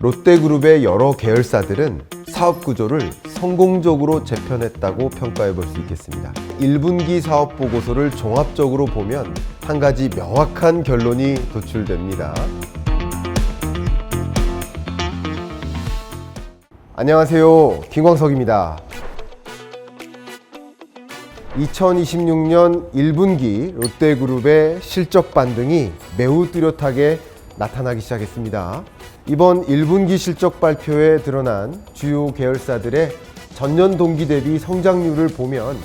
롯데그룹의 여러 계열사들은 사업 구조를 성공적으로 재편했다고 평가해 볼 수 있겠습니다. 1분기 사업 보고서를 종합적으로 보면 한 가지 명확한 결론이 도출됩니다. 안녕하세요, 김광석입니다. 2026년 1분기 롯데그룹의 실적 반등이 매우 뚜렷하게 나타나기 시작했습니다. 이번 1분기 실적 발표에 드러난 주요 계열사들의 전년 동기 대비 성장률을 보면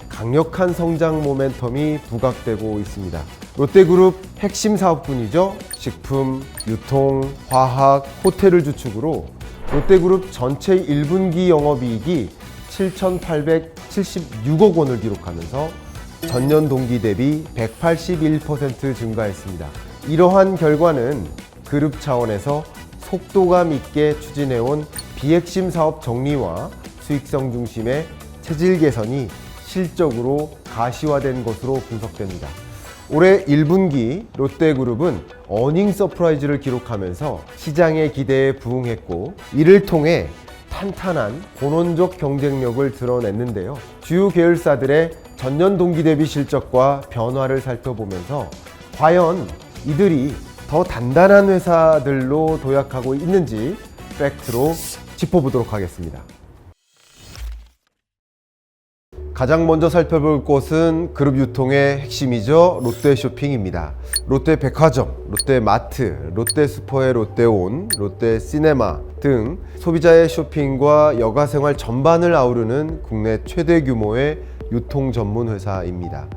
강력한 성장 모멘텀이 부각되고 있습니다. 롯데그룹 핵심 사업군이죠. 식품, 유통, 화학, 호텔을 주축으로 롯데그룹 전체 1분기 영업이익이 7,876억 원을 기록하면서 전년 동기 대비 181% 증가했습니다. 이러한 결과는 그룹 차원에서 속도감 있게 추진해온 비핵심 사업 정리와 수익성 중심의 체질 개선이 실적으로 가시화된 것으로 분석됩니다. 올해 1분기 롯데그룹은 어닝 서프라이즈를 기록하면서 시장의 기대에 부응했고, 이를 통해 탄탄한 본원적 경쟁력을 드러냈는데요. 주요 계열사들의 전년 동기 대비 실적과 변화를 살펴보면서 과연 이들이 더 단단한 회사들로 도약하고 있는지 팩트로 짚어보도록 하겠습니다. 가장 먼저 살펴볼 곳은 그룹 유통의 핵심이죠. 롯데쇼핑입니다. 롯데백화점, 롯데마트, 롯데스포의 롯데온, 롯데시네마 등 소비자의 쇼핑과 여가생활 전반을 아우르는 국내 최대 규모의 유통 전문 회사입니다.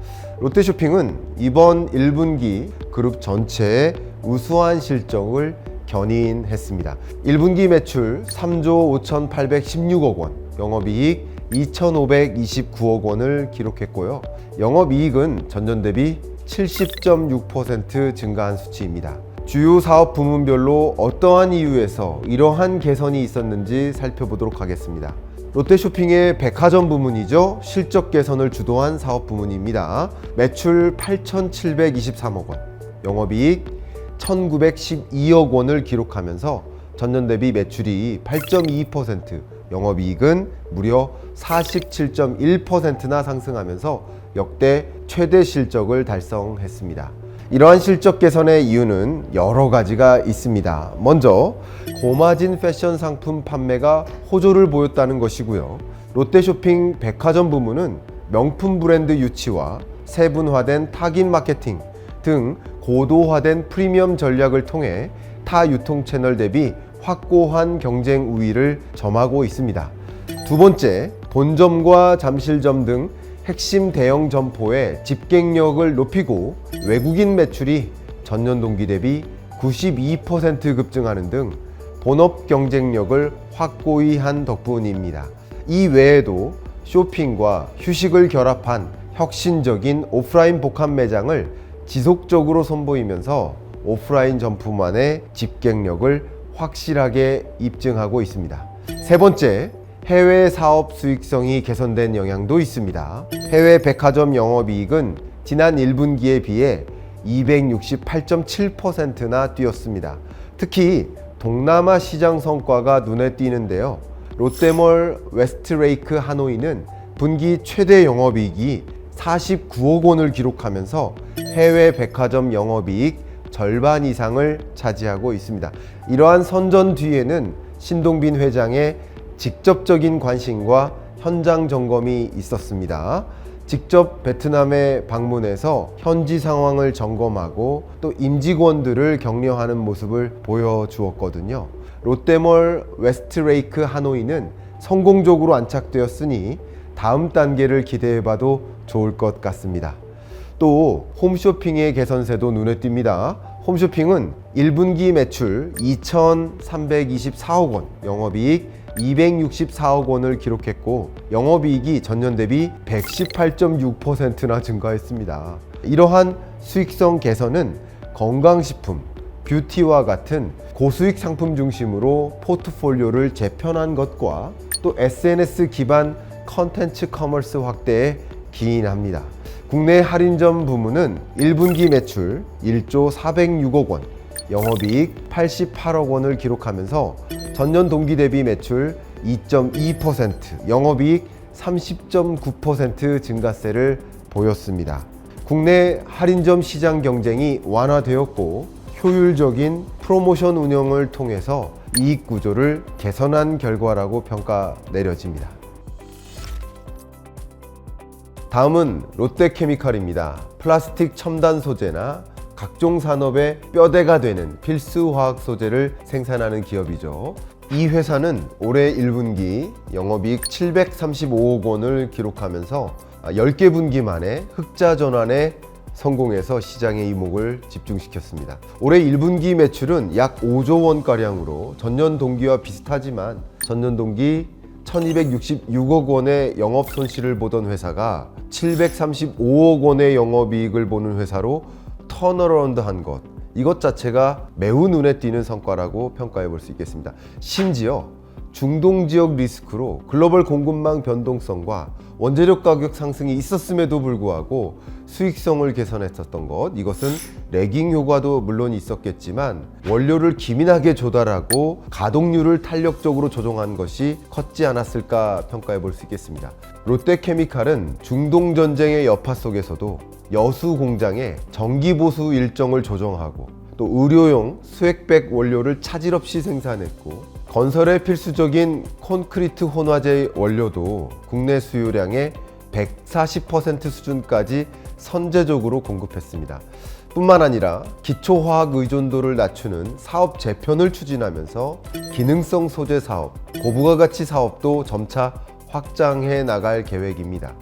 롯데쇼핑은 이번 1분기 그룹 전체의 우수한 실적을 견인했습니다. 1분기 매출 3조 5,816억 원, 영업이익 2,529억 원을 기록했고요. 영업이익은 전년 대비 70.6% 증가한 수치입니다. 주요 사업 부문별로 어떠한 이유에서 이러한 개선이 있었는지 살펴보도록 하겠습니다. 롯데쇼핑의 백화점 부문이죠. 실적 개선을 주도한 사업 부문입니다. 매출 8,723억 원, 영업이익 1,912억 원을 기록하면서 전년 대비 매출이 8.2%, 영업이익은 무려 47.1%나 상승하면서 역대 최대 실적을 달성했습니다. 이러한 실적 개선의 이유는 여러 가지가 있습니다. 먼저 고마진 패션 상품 판매가 호조를 보였다는 것이고요. 롯데쇼핑 백화점 부문은 명품 브랜드 유치와 세분화된 타깃 마케팅 등 고도화된 프리미엄 전략을 통해 타 유통 채널 대비 확고한 경쟁 우위를 점하고 있습니다. 두 번째, 본점과 잠실점 등 핵심 대형 점포의 집객력을 높이고 외국인 매출이 전년 동기 대비 92% 급증하는 등 본업 경쟁력을 확고히 한 덕분입니다. 이 외에도 쇼핑과 휴식을 결합한 혁신적인 오프라인 복합 매장을 지속적으로 선보이면서 오프라인 점포만의 집객력을 확실하게 입증하고 있습니다. 세 번째, 해외 사업 수익성이 개선된 영향도 있습니다. 해외 백화점 영업이익은 지난 1분기에 비해 268.7%나 뛰었습니다. 특히 동남아 시장 성과가 눈에 띄는데요. 롯데몰 웨스트레이크 하노이는 분기 최대 영업이익이 49억 원을 기록하면서 해외 백화점 영업이익 절반 이상을 차지하고 있습니다. 이러한 선전 뒤에는 신동빈 회장의 직접적인 관심과 현장 점검이 있었습니다. 직접 베트남에 방문해서 현지 상황을 점검하고 또 임직원들을 격려하는 모습을 보여주었거든요. 롯데몰 웨스트레이크 하노이는 성공적으로 안착되었으니 다음 단계를 기대해봐도 좋을 것 같습니다. 또 홈쇼핑의 개선세도 눈에 띕니다. 홈쇼핑은 1분기 매출 2,324억 원, 영업이익 264억 원을 기록했고 영업이익이 전년 대비 118.6%나 증가했습니다. 이러한 수익성 개선은 건강식품, 뷰티와 같은 고수익 상품 중심으로 포트폴리오를 재편한 것과 또 SNS 기반 컨텐츠 커머스 확대에 기인합니다. 국내 할인점 부문은 1분기 매출 1조 406억 원, 영업이익 88억 원을 기록하면서 전년 동기 대비 매출 2.2%, 영업이익 30.9% 증가세를 보였습니다. 국내 할인점 시장 경쟁이 완화되었고 효율적인 프로모션 운영을 통해서 이익 구조를 개선한 결과라고 평가 내려집니다. 다음은 롯데케미칼입니다. 플라스틱 첨단 소재나 각종 산업의 뼈대가 되는 필수 화학 소재를 생산하는 기업이죠. 이 회사는 올해 1분기 영업이익 735억 원을 기록하면서 10개 분기 만에 흑자 전환에 성공해서 시장의 이목을 집중시켰습니다. 올해 1분기 매출은 약 5조 원가량으로 전년 동기와 비슷하지만 전년 동기 1266억 원의 영업 손실을 보던 회사가 735억 원의 영업이익을 보는 회사로 턴어라운드 한 것, 이것 자체가 매우 눈에 띄는 성과라고 평가해 볼 수 있겠습니다. 심지어 중동 지역 리스크로 글로벌 공급망 변동성과 원재료 가격 상승이 있었음에도 불구하고 수익성을 개선했었던 것, 이것은 레깅 효과도 물론 있었겠지만 원료를 기민하게 조달하고 가동률을 탄력적으로 조정한 것이 컸지 않았을까 평가해 볼 수 있겠습니다. 롯데케미칼은 중동 전쟁의 여파 속에서도 여수 공장에 정기 보수 일정을 조정하고 또 의료용 수액백 원료를 차질 없이 생산했고 건설에 필수적인 콘크리트 혼화제 원료도 국내 수요량의 140% 수준까지 선제적으로 공급했습니다. 뿐만 아니라 기초화학 의존도를 낮추는 사업 재편을 추진하면서 기능성 소재 사업, 고부가 가치 사업도 점차 확장해 나갈 계획입니다.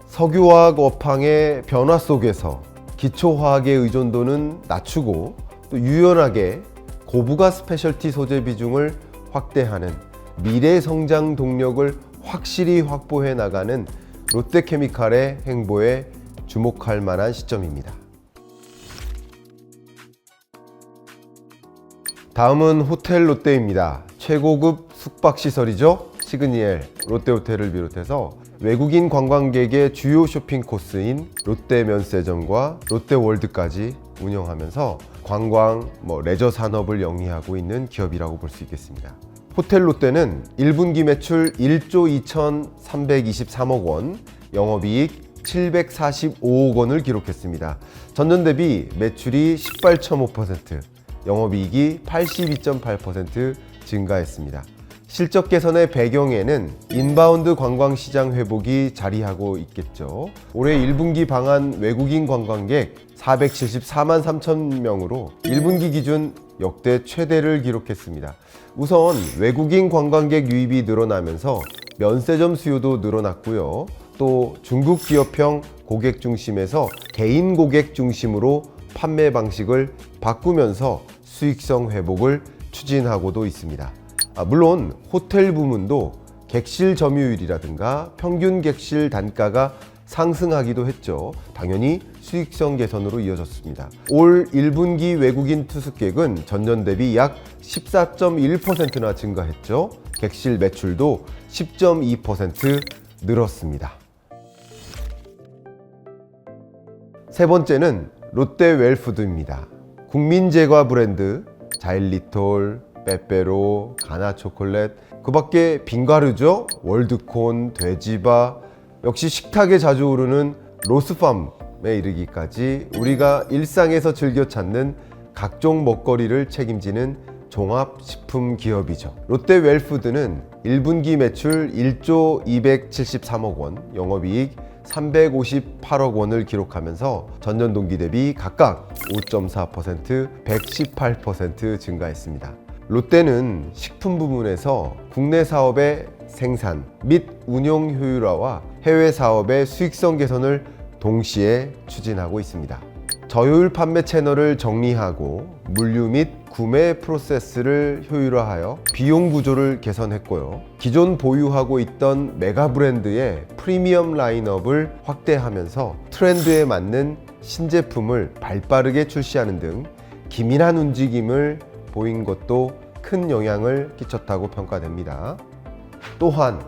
석유화학 업황의 변화 속에서 기초화학의 의존도는 낮추고 또 유연하게 고부가 스페셜티 소재 비중을 확대하는 미래 성장 동력을 확실히 확보해 나가는 롯데케미칼의 행보에 주목할 만한 시점입니다. 다음은 호텔 롯데입니다. 최고급 숙박시설이죠. 시그니엘, 롯데호텔을 비롯해서 외국인 관광객의 주요 쇼핑 코스인 롯데면세점과 롯데월드까지 운영하면서 관광, 레저 산업을 영위하고 있는 기업이라고 볼 수 있겠습니다. 호텔 롯데는 1분기 매출 1조 2,323억 원, 영업이익 745억 원을 기록했습니다. 전년 대비 매출이 18.5%, 영업이익이 82.8% 증가했습니다. 실적 개선의 배경에는 인바운드 관광시장 회복이 자리하고 있겠죠. 올해 1분기 방한 외국인 관광객 474만 3천 명으로 1분기 기준 역대 최대를 기록했습니다. 우선 외국인 관광객 유입이 늘어나면서 면세점 수요도 늘어났고요. 또 중국 기업형 고객 중심에서 개인 고객 중심으로 판매 방식을 바꾸면서 수익성 회복을 추진하고도 있습니다. 물론 호텔 부문도 객실 점유율이라든가 평균 객실 단가가 상승하기도 했죠. 당연히 수익성 개선으로 이어졌습니다. 올 1분기 외국인 투숙객은 전년 대비 약 14.1%나 증가했죠. 객실 매출도 10.2% 늘었습니다. 세 번째는 롯데웰푸드입니다. 국민제과 브랜드 자일리톨, 빼빼로, 가나초콜릿, 그 밖에 빙과르죠. 월드콘, 돼지바, 역시 식탁에 자주 오르는 로스팜에 이르기까지 우리가 일상에서 즐겨 찾는 각종 먹거리를 책임지는 종합식품 기업이죠. 롯데웰푸드는 1분기 매출 1조 273억 원, 영업이익 358억 원을 기록하면서 전년 동기 대비 각각 5.4%, 118% 증가했습니다. 롯데는 식품 부문에서 국내 사업의 생산 및 운용 효율화와 해외 사업의 수익성 개선을 동시에 추진하고 있습니다. 저효율 판매 채널을 정리하고 물류 및 구매 프로세스를 효율화하여 비용 구조를 개선했고요. 기존 보유하고 있던 메가 브랜드의 프리미엄 라인업을 확대하면서 트렌드에 맞는 신제품을 발빠르게 출시하는 등 기민한 움직임을 보인 것도 큰 영향을 끼쳤다고 평가됩니다. 또한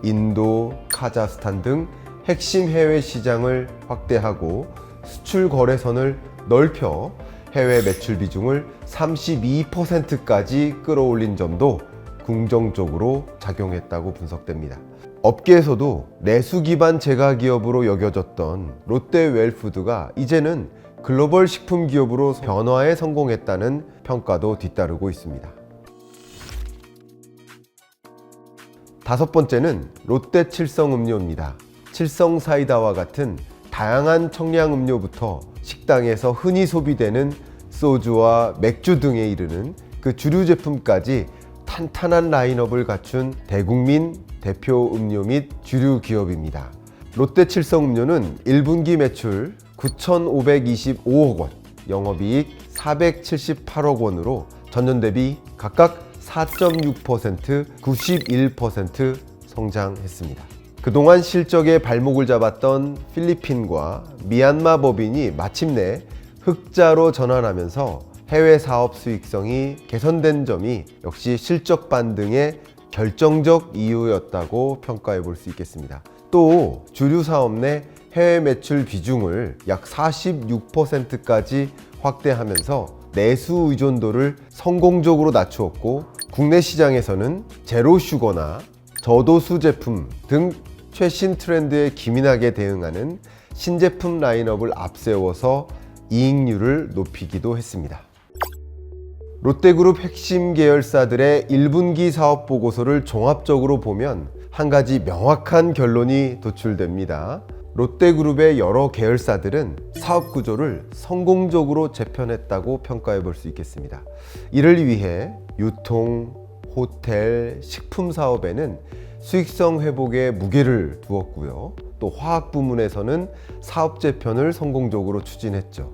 인도, 카자흐스탄 등 핵심 해외 시장을 확대하고 수출 거래선을 넓혀 해외 매출 비중을 32%까지 끌어올린 점도 긍정적으로 작용했다고 분석됩니다. 업계에서도 내수 기반 제과 기업으로 여겨졌던 롯데 웰푸드가 이제는 글로벌 식품 기업으로 변화에 성공했다는 평가도 뒤따르고 있습니다. 다섯 번째는 롯데 칠성 음료입니다. 칠성 사이다와 같은 다양한 청량 음료부터 식당에서 흔히 소비되는 소주와 맥주 등에 이르는 그 주류 제품까지 탄탄한 라인업을 갖춘 대국민 대표 음료 및 주류 기업입니다. 롯데 칠성 음료는 1분기 매출 9,525억 원, 영업이익 478억 원으로 전년 대비 각각 4.6%, 91% 성장했습니다. 그동안 실적의 발목을 잡았던 필리핀과 미얀마 법인이 마침내 흑자로 전환하면서 해외 사업 수익성이 개선된 점이 역시 실적 반등의 결정적 이유였다고 평가해 볼 수 있겠습니다. 또 주류 사업 내 해외 매출 비중을 약 46%까지 확대하면서 내수 의존도를 성공적으로 낮추었고, 국내 시장에서는 제로 슈거나 저도수 제품 등 최신 트렌드에 기민하게 대응하는 신제품 라인업을 앞세워서 이익률을 높이기도 했습니다. 롯데그룹 핵심 계열사들의 1분기 사업 보고서를 종합적으로 보면 한 가지 명확한 결론이 도출됩니다. 롯데그룹의 여러 계열사들은 사업 구조를 성공적으로 재편했다고 평가해 볼 수 있겠습니다. 이를 위해 유통, 호텔, 식품 사업에는 수익성 회복에 무게를 두었고요. 또 화학 부문에서는 사업 재편을 성공적으로 추진했죠.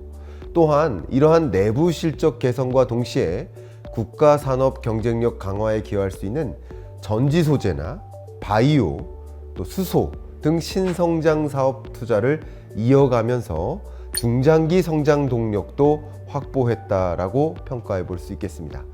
또한 이러한 내부 실적 개선과 동시에 국가 산업 경쟁력 강화에 기여할 수 있는 전지 소재나 바이오, 또 수소 등 신성장 사업 투자를 이어가면서 중장기 성장 동력도 확보했다라고 평가해 볼 수 있겠습니다.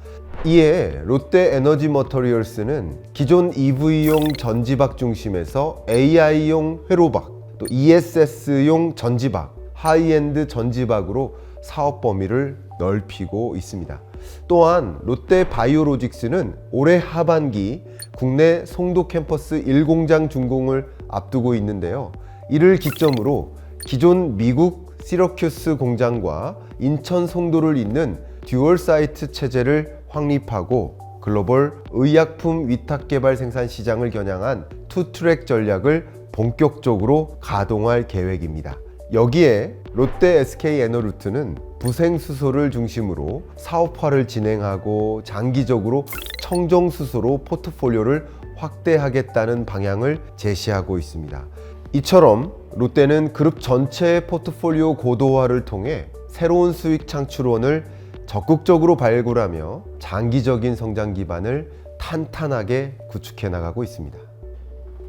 이에 롯데 에너지 머터리얼스는 기존 EV용 전지박 중심에서 AI용 회로박, 또 ESS용 전지박, 하이엔드 전지박으로 사업 범위를 넓히고 있습니다. 또한 롯데 바이오로직스는 올해 하반기 국내 송도 캠퍼스 1공장 준공을 앞두고 있는데요. 이를 기점으로 기존 미국 시러큐스 공장과 인천 송도를 잇는 듀얼 사이트 체제를 확립하고 글로벌 의약품 위탁 개발 생산 시장을 겨냥한 투트랙 전략을 본격적으로 가동할 계획입니다. 여기에 롯데 SK 에너루트는 부생수소를 중심으로 사업화를 진행하고 장기적으로 청정수소로 포트폴리오를 확대하겠다는 방향을 제시하고 있습니다. 이처럼 롯데는 그룹 전체의 포트폴리오 고도화를 통해 새로운 수익 창출원을 적극적으로 발굴하며 장기적인 성장 기반을 탄탄하게 구축해 나가고 있습니다.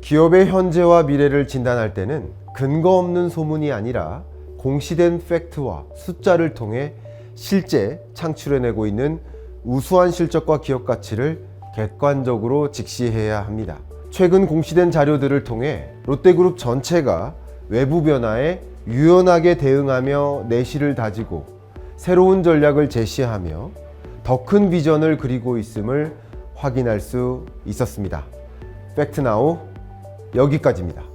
기업의 현재와 미래를 진단할 때는 근거 없는 소문이 아니라 공시된 팩트와 숫자를 통해 실제 창출해내고 있는 우수한 실적과 기업 가치를 객관적으로 직시해야 합니다. 최근 공시된 자료들을 통해 롯데그룹 전체가 외부 변화에 유연하게 대응하며 내실을 다지고 새로운 전략을 제시하며 더 큰 비전을 그리고 있음을 확인할 수 있었습니다. 팩트나우 여기까지입니다.